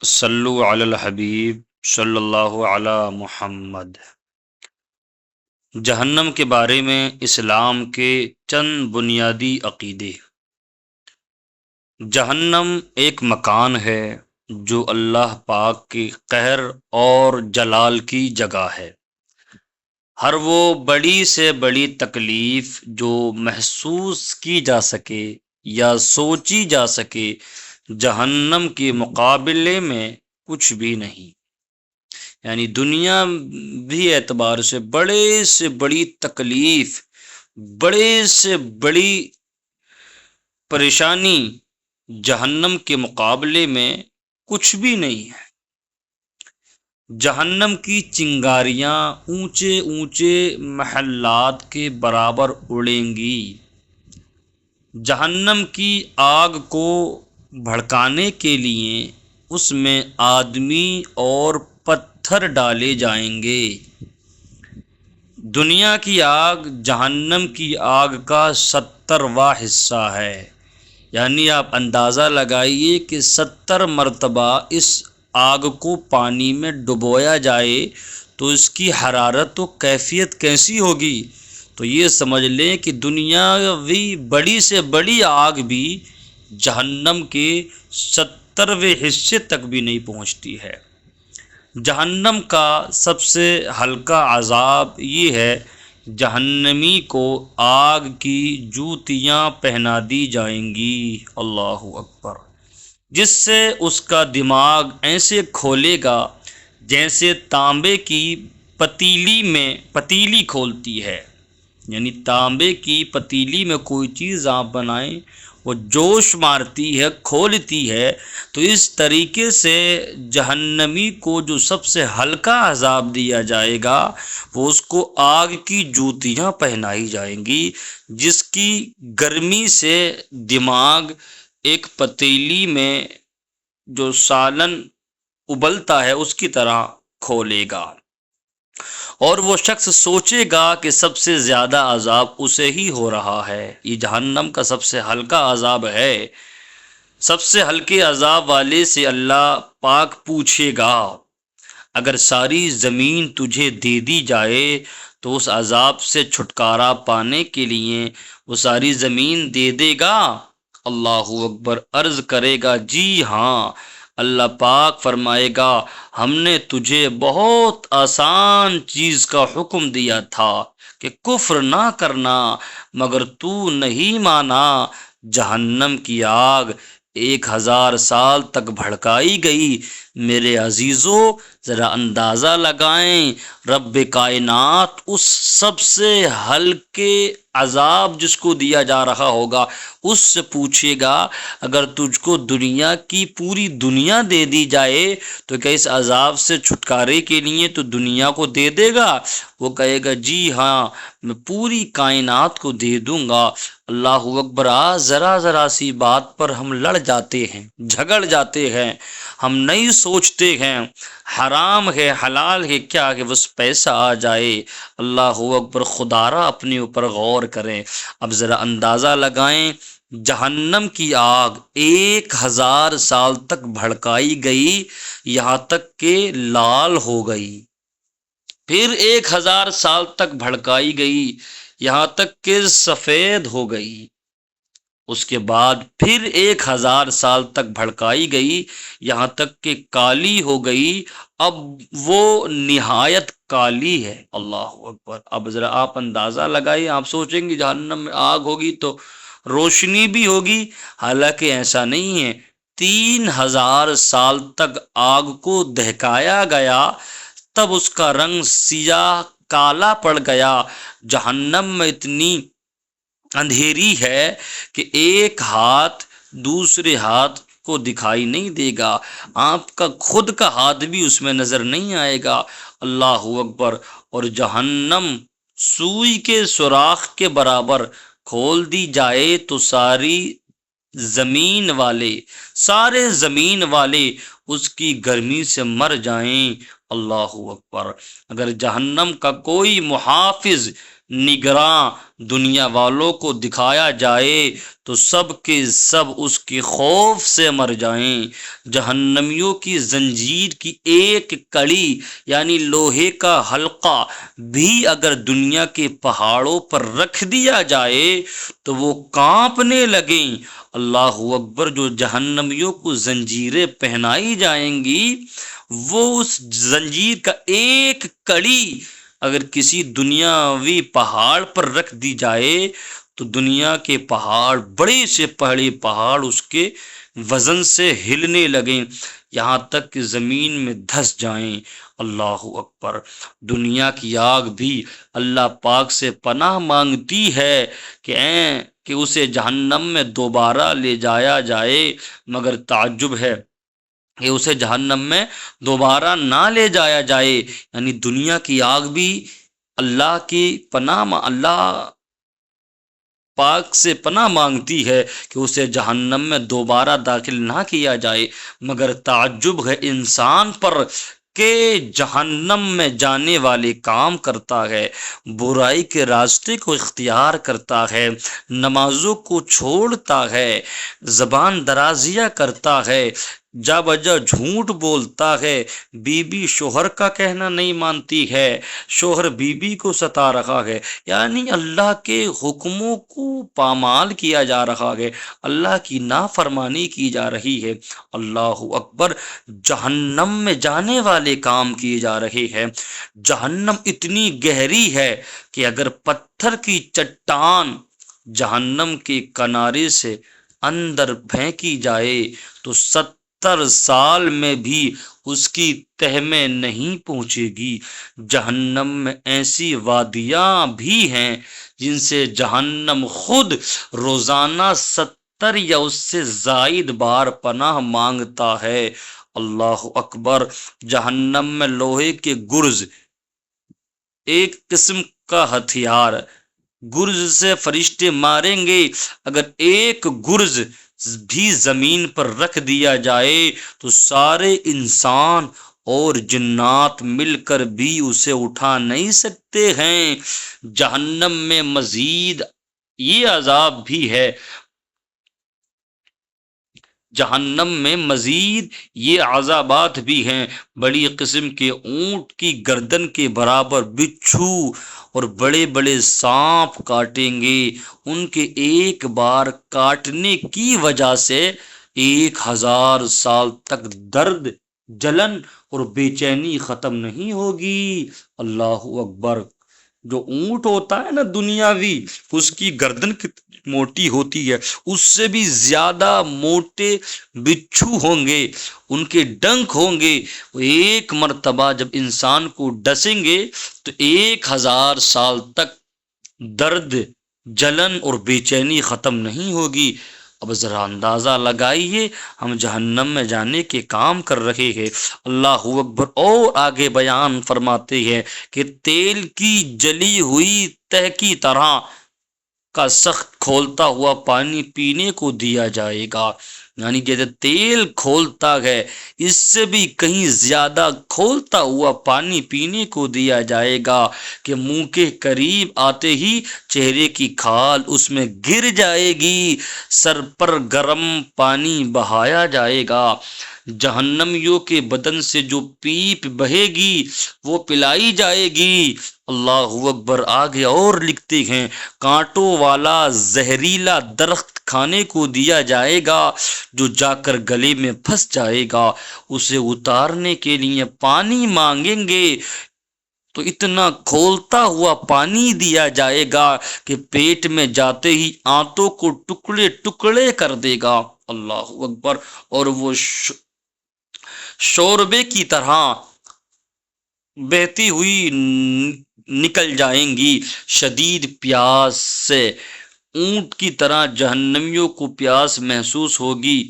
صلو علی الحبیب صلی اللہ علی محمد۔ جہنم کے بارے میں اسلام کے چند بنیادی عقیدے۔ جہنم ایک مکان ہے جو اللہ پاک کے قہر اور جلال کی جگہ ہے۔ ہر وہ بڑی سے بڑی تکلیف جو محسوس کی جا سکے یا سوچی جا سکے، جہنم کے مقابلے میں کچھ بھی نہیں۔ یعنی دنیا بھی اعتبار سے بڑی تکلیف، بڑے سے بڑی پریشانی جہنم کے مقابلے میں کچھ بھی نہیں ہے۔ جہنم کی چنگاریاں اونچے اونچے محلات کے برابر اڑیں گی۔ جہنم کی آگ کو بھڑکانے کے لیے اس میں آدمی اور پتھر ڈالے جائیں گے۔ دنیا کی آگ جہنم کی آگ کا 70واں حصہ ہے۔ یعنی آپ اندازہ لگائیے کہ 70 مرتبہ اس آگ کو پانی میں ڈبویا جائے تو اس کی حرارت و کیفیت کیسی ہوگی۔ تو یہ سمجھ لیں کہ دنیاوی بڑی سے بڑی آگ بھی جہنم کے 70ویں حصے تک بھی نہیں پہنچتی ہے۔ جہنم کا سب سے ہلکا عذاب یہ ہے، جہنمی کو آگ کی جوتیاں پہنا دی جائیں گی، اللہ اکبر، جس سے اس کا دماغ ایسے کھولے گا جیسے تانبے کی پتیلی کھولتی ہے۔ یعنی تانبے کی پتیلی میں کوئی چیز آپ بنائیں، وہ جوش مارتی ہے، کھولتی ہے، تو اس طریقے سے جہنمی کو جو سب سے ہلکا عذاب دیا جائے گا وہ اس کو آگ کی جوتیاں پہنائی جائیں گی، جس کی گرمی سے دماغ ایک پتیلی میں جو سالن ابلتا ہے اس کی طرح کھولے گا، اور وہ شخص سوچے گا کہ سب سے زیادہ عذاب اسے ہی ہو رہا ہے۔ یہ جہنم کا سب سے ہلکا عذاب ہے۔ سب سے ہلکے عذاب والے سے اللہ پاک پوچھے گا، اگر ساری زمین تجھے دے دی جائے تو اس عذاب سے چھٹکارا پانے کے لیے وہ ساری زمین دے دے گا؟ اللہ اکبر، عرض کرے گا جی ہاں۔ اللہ پاک فرمائے گا، ہم نے تجھے بہت آسان چیز کا حکم دیا تھا کہ کفر نہ کرنا، مگر تو نہیں مانا۔ جہنم کی آگ 1000 سال تک بھڑکائی گئی۔ میرے عزیزو، ذرا اندازہ لگائیں، رب کائنات اس سب سے ہلکے عذاب جس کو دیا جا رہا ہوگا اس سے پوچھے گا، اگر تجھ کو دنیا کی پوری دنیا دے دی جائے تو کیا اس عذاب سے چھٹکارے کے لیے تو دنیا کو دے دے گا؟ وہ کہے گا جی ہاں، میں پوری کائنات کو دے دوں گا۔ اللہ اکبر، ذرا سی بات پر ہم لڑ جاتے ہیں، جھگڑ جاتے ہیں، ہم نہیں سوچتے ہیں حرام ہے حلال ہے کیا کہ بس پیسہ آ جائے۔ اللہ اکبر، خدارا اپنے اوپر غور کریں۔ اب ذرا اندازہ لگائیں، جہنم کی آگ 1000 سال تک بھڑکائی گئی، یہاں تک کہ لال ہو گئی، پھر 1000 سال تک بھڑکائی گئی یہاں تک کہ سفید ہو گئی، اس کے بعد پھر 1000 سال تک بھڑکائی گئی یہاں تک کہ کالی ہو گئی، اب وہ نہایت کالی ہے۔ اللہ اکبر، اب ذرا آپ اندازہ لگائیے، آپ سوچیں گے جہنم میں آگ ہوگی تو روشنی بھی ہوگی، حالانکہ ایسا نہیں ہے۔ 3000 سال تک آگ کو دہکایا گیا، تب اس کا رنگ سیاہ کالا پڑ گیا۔ جہنم میں اتنی اندھیری ہے کہ ایک ہاتھ دوسرے ہاتھ کو دکھائی نہیں دے گا، آپ کا خود کا ہاتھ بھی اس میں نظر نہیں آئے گا۔ اللہ اکبر، اور جہنم سوئی کے سوراخ کے برابر کھول دی جائے تو سارے زمین والے اس کی گرمی سے مر جائیں۔ اللہ اکبر۔ اگر جہنم کا کوئی محافظ نگراں دنیا والوں کو دکھایا جائے تو سب کے سب اس کے خوف سے مر جائیں۔ جہنمیوں کی زنجیر کی ایک کڑی یعنی لوہے کا حلقہ بھی اگر دنیا کے پہاڑوں پر رکھ دیا جائے تو وہ کانپنے لگیں۔ اللہ اکبر۔ جو جہنمیوں کو زنجیریں پہنائی جائیں گی وہ اس زنجیر کا ایک کڑی اگر کسی دنیاوی پہاڑ پر رکھ دی جائے تو دنیا کے پہاڑ، بڑے سے بڑے پہاڑ اس کے وزن سے ہلنے لگیں، یہاں تک کہ زمین میں دھس جائیں۔ اللہ اکبر۔ دنیا کی آگ بھی اللہ پاک سے پناہ مانگتی ہے کہ اسے جہنم میں دوبارہ لے جایا جائے، مگر تعجب ہے کہ اسے جہنم میں دوبارہ نہ لے جایا جائے۔ یعنی دنیا کی آگ بھی اللہ کی اللہ پاک سے پناہ مانگتی ہے کہ اسے جہنم میں دوبارہ داخل نہ کیا جائے، مگر تعجب ہے انسان پر کہ جہنم میں جانے والے کام کرتا ہے، برائی کے راستے کو اختیار کرتا ہے، نمازوں کو چھوڑتا ہے، زبان درازیاں کرتا ہے، جا بجا جھوٹ بولتا ہے، بیوی شوہر کا کہنا نہیں مانتی ہے، شوہر بیوی کو ستا رہا ہے، یعنی اللہ کے حکموں کو پامال کیا جا رہا ہے، اللہ کی نافرمانی کی جا رہی ہے۔ اللہ اکبر۔ جہنم میں جانے والے کام کیے جا رہے ہیں۔ جہنم اتنی گہری ہے کہ اگر پتھر کی چٹان جہنم کے کنارے سے اندر پھینکی جائے تو 70 سال میں بھی اس کی تہ میں نہیں پہنچے گی۔ جہنم میں ایسی وادیاں بھی ہیں جن سے جہنم خود روزانہ 70 یا اس سے زائد بار پناہ مانگتا ہے۔ اللہ اکبر۔ جہنم میں لوہے کے گرز ایک قسم کا ہتھیار، گرز سے فرشتے ماریں گے، اگر ایک گرز بھی زمین پر رکھ دیا جائے تو سارے انسان اور جنات مل کر بھی اسے اٹھا نہیں سکتے ہیں۔ جہنم میں مزید یہ عذاب بھی ہے، جہنم میں مزید یہ عذابات بھی ہیں، بڑی قسم کے اونٹ کی گردن کے برابر بچھو اور بڑے بڑے سانپ کاٹیں گے، ان کے ایک بار کاٹنے کی وجہ سے 1000 سال تک درد، جلن اور بے چینی ختم نہیں ہوگی۔ اللہ اکبر۔ جو اونٹ ہوتا ہے نا دنیاوی، اس کی گردن موٹی ہوتی ہے، اس سے بھی زیادہ موٹے بچھو ہوں گے، ان کے ڈنک ہوں گے، وہ ایک مرتبہ جب انسان کو ڈسیں گے تو 1000 سال تک درد، جلن اور بے چینی ختم نہیں ہوگی۔ اب ذرا اندازہ لگائیے، ہم جہنم میں جانے کے کام کر رہے ہیں۔ اللہ اکبر۔ اور آگے بیان فرماتے ہیں کہ تیل کی جلی ہوئی تہ کی طرح کا سخت کھولتا ہوا پانی پینے کو دیا جائے گا، یعنی جیسے تیل کھولتا ہے اس سے بھی کہیں زیادہ کھولتا ہوا پانی پینے کو دیا جائے گا کہ منہ کے قریب آتے ہی چہرے کی کھال اس میں گر جائے گی، سر پر گرم پانی بہایا جائے گا، جہنمیوں کے بدن سے جو پیپ بہے گی وہ پلائی جائے گی۔ اللہ اکبر۔ آگے اور لکھتے ہیں کانٹوں والا زہریلا درخت کھانے کو دیا جائے گا جو جا کر گلے میں پھنس جائے گا، اسے اتارنے کے لیے پانی مانگیں گے تو اتنا کھولتا ہوا پانی دیا جائے گا کہ پیٹ میں جاتے ہی آنتوں کو ٹکڑے ٹکڑے کر دے گا۔ اللہ اکبر۔ اور وہ شوربے کی طرح بہتی ہوئی نکل جائیں گی شدید پیاس سے، اونٹ کی طرح جہنمیوں کو پیاس محسوس ہوگی۔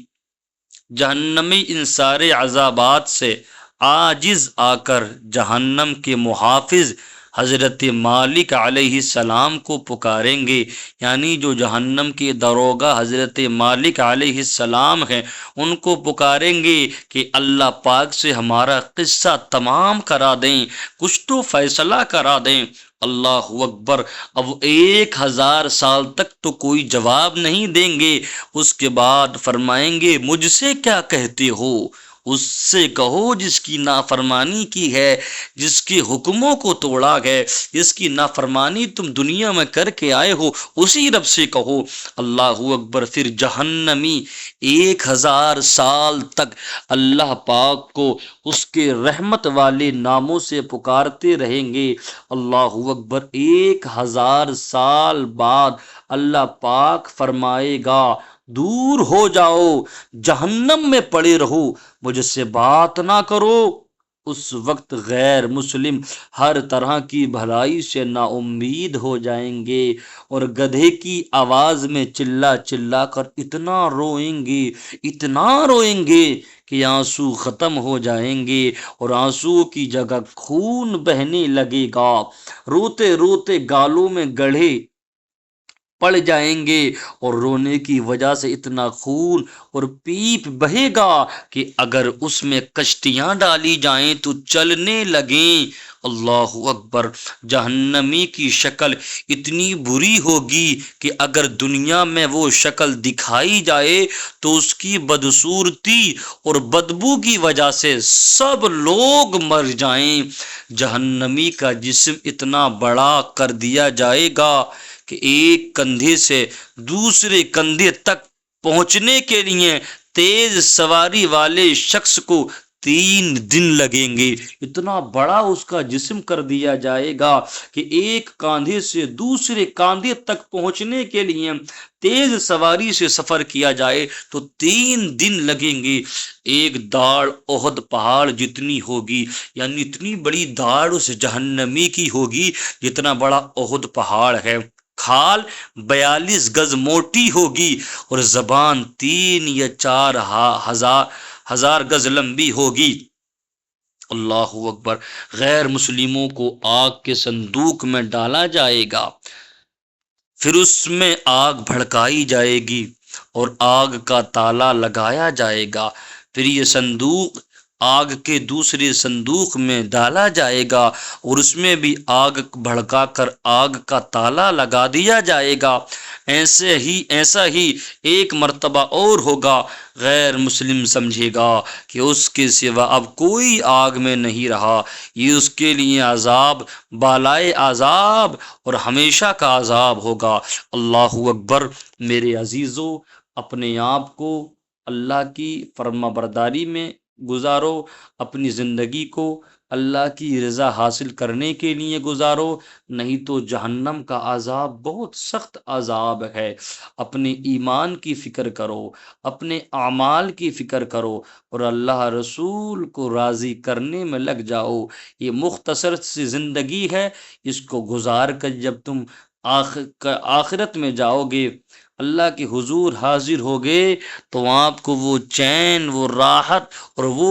جہنمی ان سارے عذابات سے عاجز آ کر جہنم کے محافظ حضرت مالک علیہ السلام کو پکاریں گے، یعنی جو جہنم کے داروغہ حضرت مالک علیہ السلام ہیں ان کو پکاریں گے کہ اللہ پاک سے ہمارا قصہ تمام کرا دیں، کچھ تو فیصلہ کرا دیں۔ اللہ اکبر! اب 1000 سال تک تو کوئی جواب نہیں دیں گے، اس کے بعد فرمائیں گے مجھ سے کیا کہتے ہو؟ اس سے کہو جس کی نافرمانی کی ہے، جس کے حکموں کو توڑا ہے، جس کی نافرمانی تم دنیا میں کر کے آئے ہو، اسی رب سے کہو۔ اللہ اکبر! پھر جہنمی 1000 سال تک اللہ پاک کو اس کے رحمت والے ناموں سے پکارتے رہیں گے۔ اللہ اکبر! 1000 سال بعد اللہ پاک فرمائے گا دور ہو جاؤ، جہنم میں پڑے رہو، مجھ سے بات نہ کرو۔ اس وقت غیر مسلم ہر طرح کی بھلائی سے نا امید ہو جائیں گے اور گدھے کی آواز میں چلا چلا کر اتنا روئیں گے، اتنا روئیں گے کہ آنسو ختم ہو جائیں گے اور آنسو کی جگہ خون بہنے لگے گا۔ روتے روتے گالوں میں گڑھے پڑ جائیں گے اور رونے کی وجہ سے اتنا خون اور پیپ بہے گا کہ اگر اس میں کشتیاں ڈالی جائیں تو چلنے لگیں۔ اللہ اکبر! جہنمی کی شکل اتنی بری ہوگی کہ اگر دنیا میں وہ شکل دکھائی جائے تو اس کی بدصورتی اور بدبو کی وجہ سے سب لوگ مر جائیں۔ جہنمی کا جسم اتنا بڑا کر دیا جائے گا کہ ایک کندھے سے دوسرے کندھے تک پہنچنے کے لیے تیز سواری والے شخص کو 3 دن لگیں گے۔ اتنا بڑا اس کا جسم کر دیا جائے گا کہ ایک کاندھے سے دوسرے کاندھے تک پہنچنے کے لیے تیز سواری سے سفر کیا جائے تو 3 دن لگیں گے۔ ایک داڑھ احد پہاڑ جتنی ہوگی، یعنی اتنی بڑی داڑھ اس جہنمی کی ہوگی جتنا بڑا احد پہاڑ ہے۔ کھال 42 گز موٹی ہوگی اور زبان 3 یا 4 ہزار گز لمبی ہوگی۔ اللہ اکبر! غیر مسلموں کو آگ کے صندوق میں ڈالا جائے گا، پھر اس میں آگ بھڑکائی جائے گی اور آگ کا تالا لگایا جائے گا، پھر یہ صندوق آگ کے دوسرے صندوق میں ڈالا جائے گا اور اس میں بھی آگ بھڑکا کر آگ کا تالا لگا دیا جائے گا۔ ایسا ہی ایک مرتبہ اور ہوگا۔ غیر مسلم سمجھے گا کہ اس کے سوا اب کوئی آگ میں نہیں رہا، یہ اس کے لیے عذاب بالائے عذاب اور ہمیشہ کا عذاب ہوگا۔ اللہ اکبر! میرے عزیزو، اپنے آپ کو اللہ کی فرما برداری میں گزارو، اپنی زندگی کو اللہ کی رضا حاصل کرنے کے لیے گزارو، نہیں تو جہنم کا عذاب بہت سخت عذاب ہے۔ اپنے ایمان کی فکر کرو، اپنے اعمال کی فکر کرو اور اللہ رسول کو راضی کرنے میں لگ جاؤ۔ یہ مختصر سی زندگی ہے، اس کو گزار کر جب تم آخرت میں جاؤ گے، اللہ کے حضور حاضر ہوگے تو آپ کو وہ چین، وہ راحت اور وہ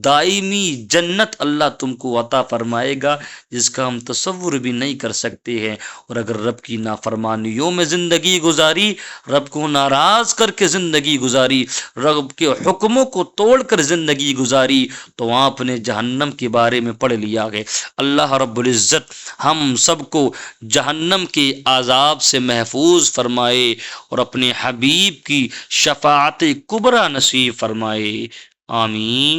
دائمی جنت اللہ تم کو عطا فرمائے گا جس کا ہم تصور بھی نہیں کر سکتے ہیں۔ اور اگر رب کی نافرمانیوں میں زندگی گزاری، رب کو ناراض کر کے زندگی گزاری، رب کے حکموں کو توڑ کر زندگی گزاری تو آپ نے جہنم کے بارے میں پڑھ لیا ہے۔ اللہ رب العزت ہم سب کو جہنم کے عذاب سے محفوظ فرمائے اور اپنے حبیب کی شفاعت کبریٰ نصیب فرمائے۔ آمین۔